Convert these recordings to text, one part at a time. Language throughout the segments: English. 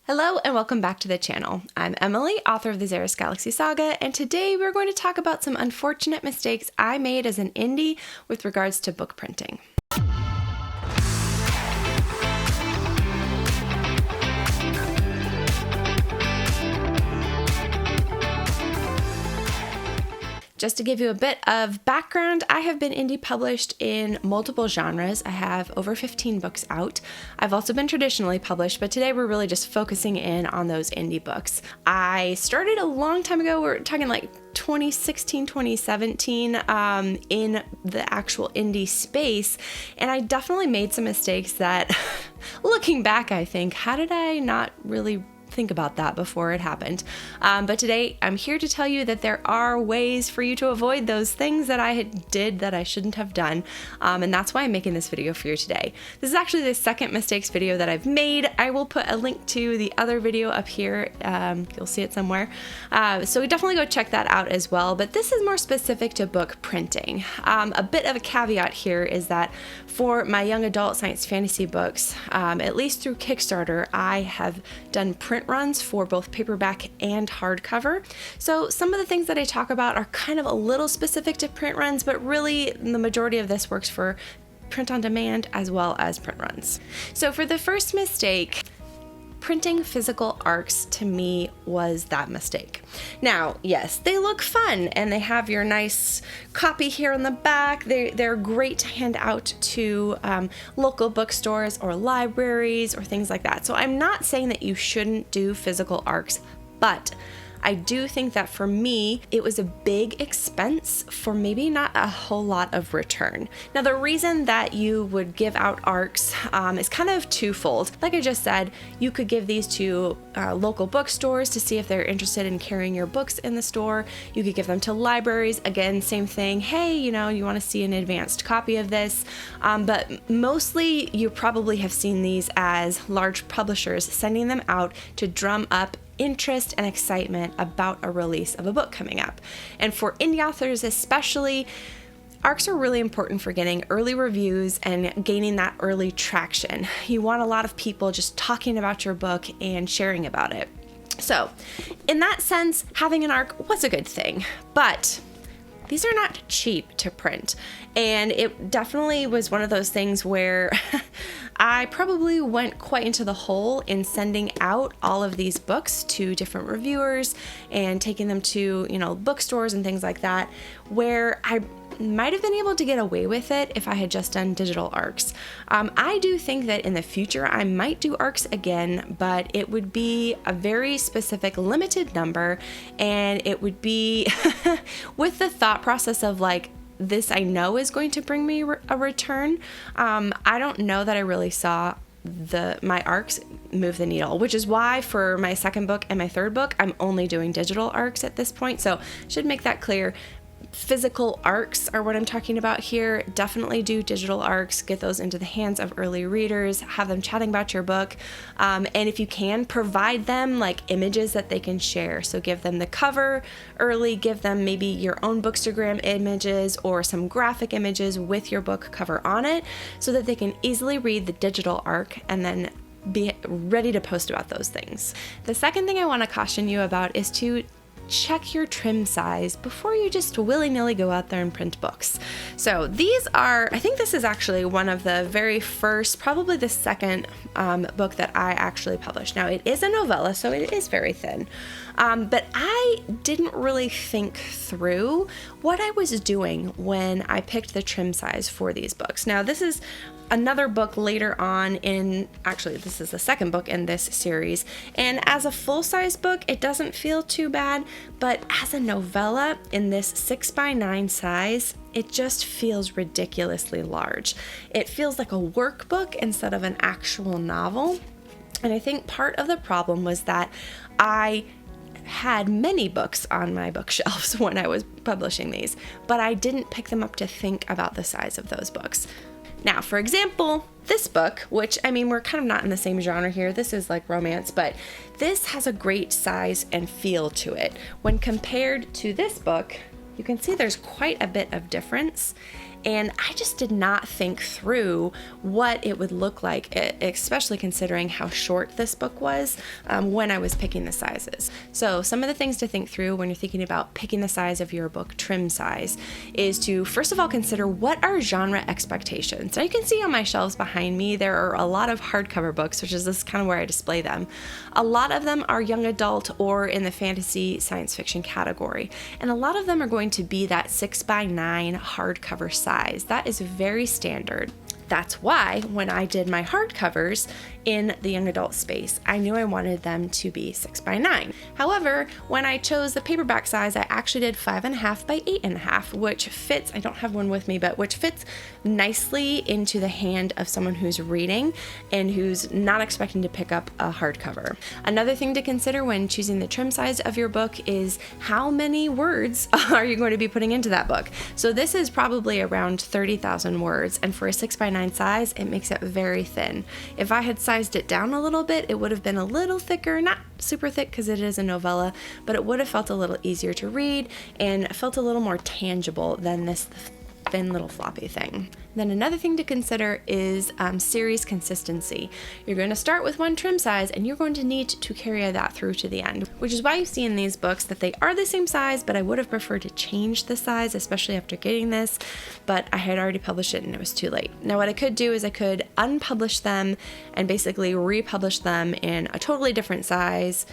Hello and welcome back to the channel. I'm Emily, author of the XERUS Galaxy Saga, and today we're going to talk about some unfortunate mistakes I made as an indie with regards to book printing. Just to give you a bit of background, I have been indie published in multiple genres. I have over 15 books out. I've also been traditionally published, but today we're really just focusing in on those indie books. I started a long time ago, we're talking like 2016, 2017, in the actual indie space, and I definitely made some mistakes that, looking back, I think, how did I not really think about that before it happened? But today I'm here to tell you that there are ways for you to avoid those things that I did that I shouldn't have done, and that's why I'm making this video for you today. This is actually the second mistakes video that I've made. I will put a link to the other video up here. You'll see it somewhere, so definitely go check that out as well, but this is more specific to book printing. A bit of a caveat here is that for my young adult science fantasy books, at least through Kickstarter, I have done print runs for both paperback and hardcover. So some of the things that I talk about are kind of a little specific to print runs, but really the majority of this works for print on demand as well as print runs. So for the first mistake, printing physical ARCs to me was that mistake. Now, yes, they look fun and they have your nice copy here on the back. They're great to hand out to local bookstores or libraries or things like that. So I'm not saying that you shouldn't do physical ARCs, but I do think that for me, it was a big expense for maybe not a whole lot of return. Now, the reason that you would give out ARCs is kind of twofold. Like I just said, you could give these to local bookstores to see if they're interested in carrying your books in the store. You could give them to libraries. Again, same thing. Hey, you want to see an advanced copy of this. But mostly you probably have seen these as large publishers sending them out to drum up interest and excitement about a release of a book coming up. And for indie authors especially, ARCs are really important for getting early reviews and gaining that early traction. You want a lot of people just talking about your book and sharing about it. So in that sense, having an ARC was a good thing, but these are not cheap to print. And it definitely was one of those things where I probably went quite into the hole in sending out all of these books to different reviewers and taking them to, bookstores and things like that, where I might have been able to get away with it if I had just done digital ARCs. I do think that in the future I might do ARCs again, but it would be a very specific limited number, and it would be with the thought process of like, this I know is going to bring me a return. I don't know that I really saw my ARCs move the needle, which is why for my second book and my third book, I'm only doing digital ARCs at this point. So should make that clear. Physical ARCs are what I'm talking about here. Definitely do digital ARCs, get those into the hands of early readers, have them chatting about your book, and if you can, provide them like images that they can share. So give them the cover early, give them maybe your own Bookstagram images or some graphic images with your book cover on it so that they can easily read the digital ARC and then be ready to post about those things. The second thing I want to caution you about is to check your trim size before you just willy-nilly go out there and print books. So these are, I think this is actually one of the very first, probably the second book that I actually published. Now it is a novella, so it is very thin, but I didn't really think through what I was doing when I picked the trim size for these books. Now this is another book later on actually this is the second book in this series, and as a full-size book it doesn't feel too bad, but as a novella in this 6x9 size, it just feels ridiculously large. It feels like a workbook instead of an actual novel, and I think part of the problem was that I had many books on my bookshelves when I was publishing these, but I didn't pick them up to think about the size of those books. Now, for example, this book, which, we're kind of not in the same genre here. This is like romance, but this has a great size and feel to it. When compared to this book, you can see there's quite a bit of difference. And I just did not think through what it would look like, especially considering how short this book was when I was picking the sizes. So some of the things to think through when you're thinking about picking the size of your book trim size is to first of all consider what are genre expectations. Now you can see on my shelves behind me there are a lot of hardcover books, which is this kind of where I display them. A lot of them are young adult or in the fantasy science fiction category, and a lot of them are going to be that 6x9 hardcover size. That is very standard. That's why when I did my hardcovers in the young adult space, I knew I wanted them to be 6x9. However, when I chose the paperback size, I actually did 5.5 by 8.5, which fits, I don't have one with me, but which fits nicely into the hand of someone who's reading and who's not expecting to pick up a hardcover. Another thing to consider when choosing the trim size of your book is how many words are you going to be putting into that book. So this is probably around 30,000 words, and for a 6x9 size, it makes it very thin. If I had sized it down a little bit, it would have been a little thicker, not super thick because it is a novella, but it would have felt a little easier to read and felt a little more tangible than this thin little floppy thing. Then another thing to consider is series consistency. You're going to start with one trim size and you're going to need to carry that through to the end, which is why you see in these books that they are the same size, but I would have preferred to change the size, especially after getting this, but I had already published it and it was too late. Now what I could do is I could unpublish them and basically republish them in a totally different size,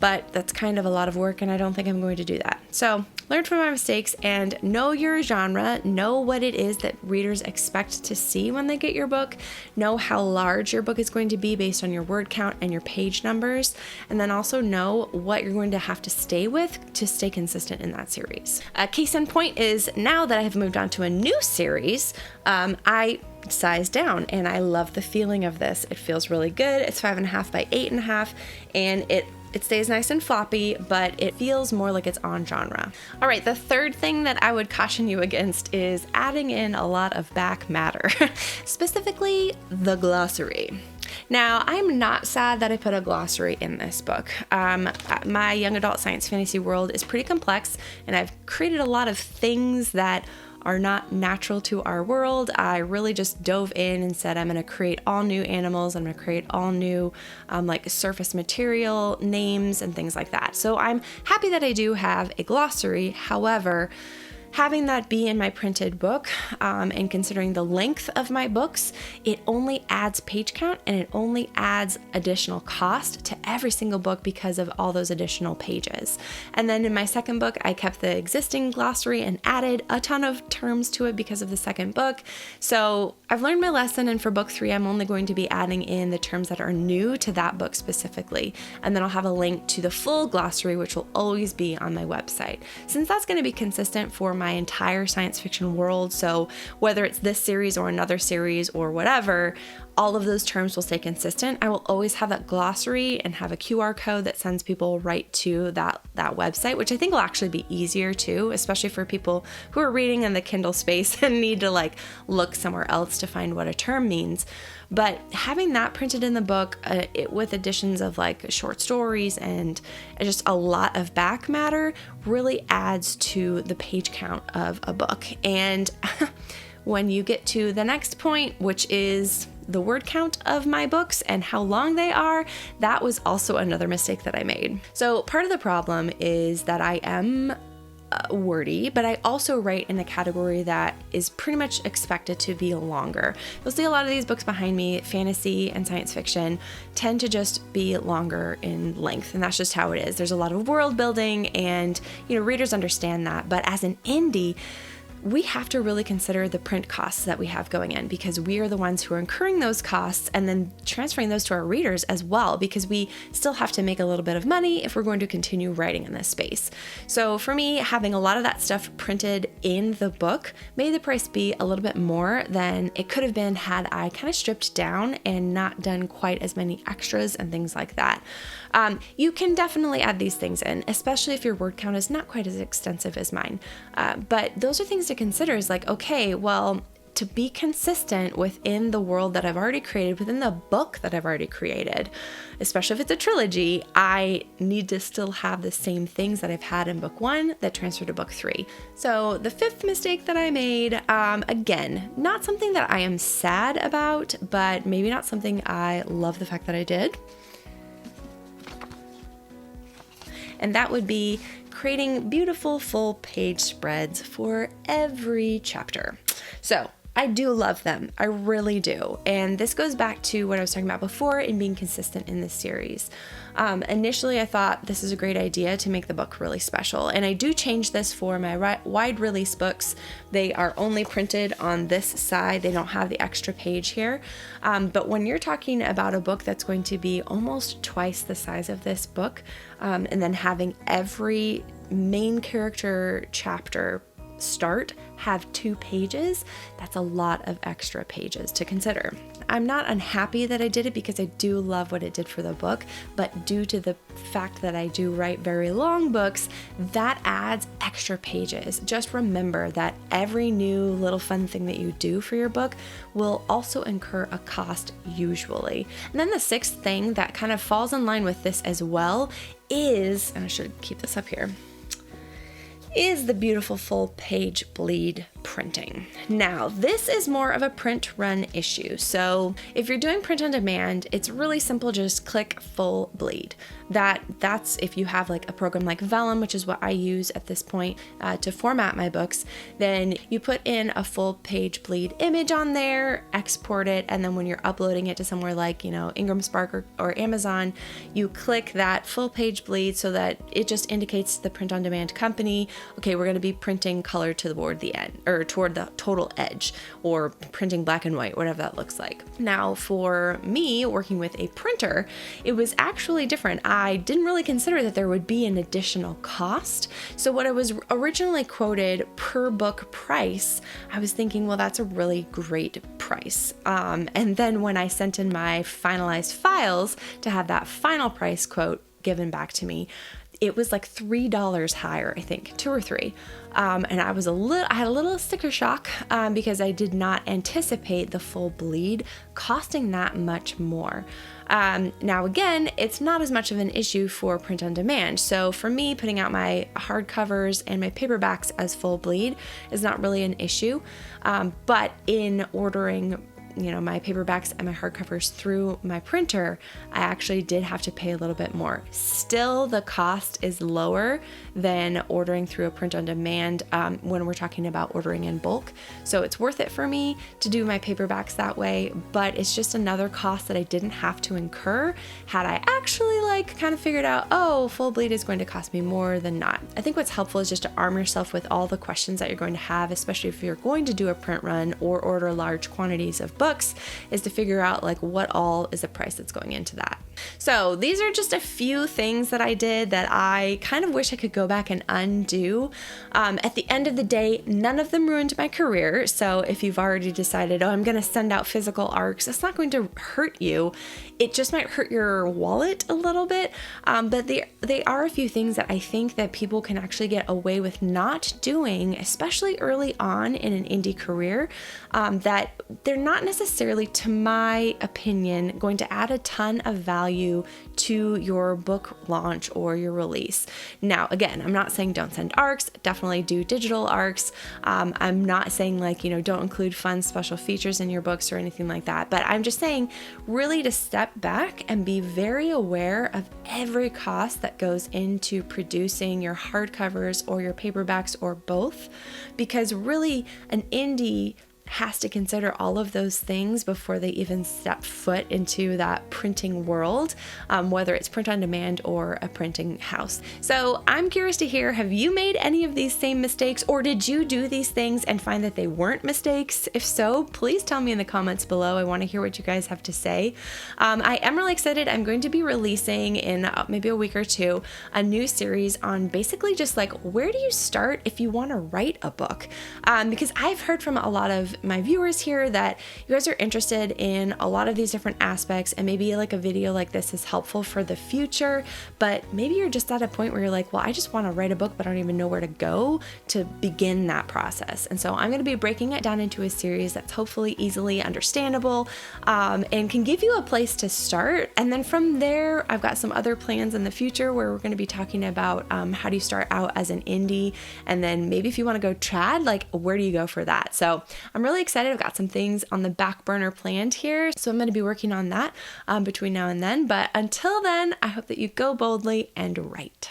but that's kind of a lot of work and I don't think I'm going to do that. So learn from my mistakes and know your genre, know what it is that readers expect to see when they get your book, know how large your book is going to be based on your word count and your page numbers, and then also know what you're going to have to stay with to stay consistent in that series. A case in point is now that I have moved on to a new series, I size down and I love the feeling of this. It feels really good. It's 5.5 by 8.5 and it stays nice and floppy, but it feels more like it's on genre. All right, the third thing that I would caution you against is adding in a lot of back matter, specifically the glossary. Now, I'm not sad that I put a glossary in this book. My young adult science fantasy world is pretty complex, and I've created a lot of things that are not natural to our world. I really just dove in and said, I'm going to create all new animals. I'm going to create all new like surface material names and things like that. So I'm happy that I do have a glossary. However, having that be in my printed book and considering the length of my books, it only adds page count and it only adds additional cost to every single book because of all those additional pages. And then in my second book, I kept the existing glossary and added a ton of terms to it because of the second book. So I've learned my lesson, and for book 3, I'm only going to be adding in the terms that are new to that book specifically. And then I'll have a link to the full glossary, which will always be on my website. Since that's going to be consistent for my entire science fiction world, so whether it's this series or another series or whatever, all of those terms will stay consistent. I will always have that glossary and have a QR code that sends people right to that website, which I think will actually be easier too, especially for people who are reading in the Kindle space and need to like look somewhere else to find what a term means. But having that printed in the book with additions of like short stories and just a lot of back matter really adds to the page count of a book. And when you get to the next point, which is the word count of my books and how long they are, that was also another mistake that I made. So part of the problem is that I am wordy, but I also write in a category that is pretty much expected to be longer. You'll see a lot of these books behind me, fantasy and science fiction, tend to just be longer in length, and that's just how it is. There's a lot of world building, and readers understand that, but as an indie, we have to really consider the print costs that we have going in, because we are the ones who are incurring those costs and then transferring those to our readers as well, because we still have to make a little bit of money if we're going to continue writing in this space. So for me, having a lot of that stuff printed in the book made the price be a little bit more than it could have been had I kind of stripped down and not done quite as many extras and things like that. You can definitely add these things in, especially if your word count is not quite as extensive as mine. But those are things to consider, is like, okay, well, to be consistent within the world that I've already created, within the book that I've already created, especially if it's a trilogy, I need to still have the same things that I've had in book 1 that transfer to book 3. So the 5th mistake that I made, again, not something that I am sad about, but maybe not something I love the fact that I did. And that would be creating beautiful full page spreads for every chapter. So I do love them. I really do. And this goes back to what I was talking about before in being consistent in this series. Initially, I thought this is a great idea to make the book really special. And I do change this for my wide release books. They are only printed on this side. They don't have the extra page here. But when you're talking about a book that's going to be almost twice the size of this book, and then having every main character chapter start have 2 pages, that's a lot of extra pages to consider. I'm not unhappy that I did it because I do love what it did for the book, but due to the fact that I do write very long books, that adds extra pages. Just remember that every new little fun thing that you do for your book will also incur a cost usually. And then the 6th thing that kind of falls in line with this as well is, and I should keep this up here, is the beautiful full page bleed printing. Now, this is more of a print run issue. So if you're doing print on demand, it's really simple. Just click full bleed. That's if you have like a program like Vellum, which is what I use at this point to format my books, then you put in a full page bleed image on there, export it, and then when you're uploading it to somewhere like, Ingram Spark or Amazon, you click that full page bleed so that it just indicates to the print on demand company, okay, we're going to be printing color toward the end or toward the total edge, or printing black and white, whatever that looks like. Now, for me working with a printer, it was actually different. I didn't really consider that there would be an additional cost. So what I was originally quoted per book price, I was thinking, well, that's a really great price. And then when I sent in my finalized files to have that final price quote given back to me, it was like $3 higher, I think, 2 or 3. And I had a little sticker shock because I did not anticipate the full bleed costing that much more. Now, again, it's not as much of an issue for print on demand. So for me, putting out my hardcovers and my paperbacks as full bleed is not really an issue. But in ordering my paperbacks and my hardcovers through my printer, I actually did have to pay a little bit more. Still, the cost is lower than ordering through a print on demand when we're talking about ordering in bulk. So it's worth it for me to do my paperbacks that way, but it's just another cost that I didn't have to incur had I actually kind of figured out, oh, full bleed is going to cost me more than not. I think what's helpful is just to arm yourself with all the questions that you're going to have, especially if you're going to do a print run or order large quantities of books, is to figure out what all is the price that's going into that. So these are just a few things that I did that I kind of wish I could go back and undo. At the end of the day, none of them ruined my career. So if you've already decided, oh, I'm going to send out physical ARCs, it's not going to hurt you. It just might hurt your wallet a little bit. But they are a few things that I think that people can actually get away with not doing, especially early on in an indie career, that they're not necessarily, to my opinion, going to add a ton of value to your book launch or your release. Now, again, I'm not saying don't send ARCs, definitely do digital ARCs. I'm not saying don't include fun special features in your books or anything like that, but I'm just saying really to step back and be very aware of every cost that goes into producing your hardcovers or your paperbacks or both, because really an indie has to consider all of those things before they even step foot into that printing world, whether it's print on demand or a printing house. So I'm curious to hear, have you made any of these same mistakes, or did you do these things and find that they weren't mistakes? If so, please tell me in the comments below. I want to hear what you guys have to say. I am really excited. I'm going to be releasing in maybe a week or two a new series on basically just where do you start if you want to write a book? Because I've heard from a lot of with my viewers here that you guys are interested in a lot of these different aspects, and maybe like a video like this is helpful for the future, but maybe you're just at a point where you're like, well, I just want to write a book, but I don't even know where to go to begin that process. And so I'm going to be breaking it down into a series that's hopefully easily understandable, and can give you a place to start. And then from there, I've got some other plans in the future where we're going to be talking about how do you start out as an indie, and then maybe if you want to go trad, like where do you go for that? So I'm really excited. I've got some things on the back burner planned here, so I'm going to be working on that between now and then. But until then, I hope that you go boldly and write.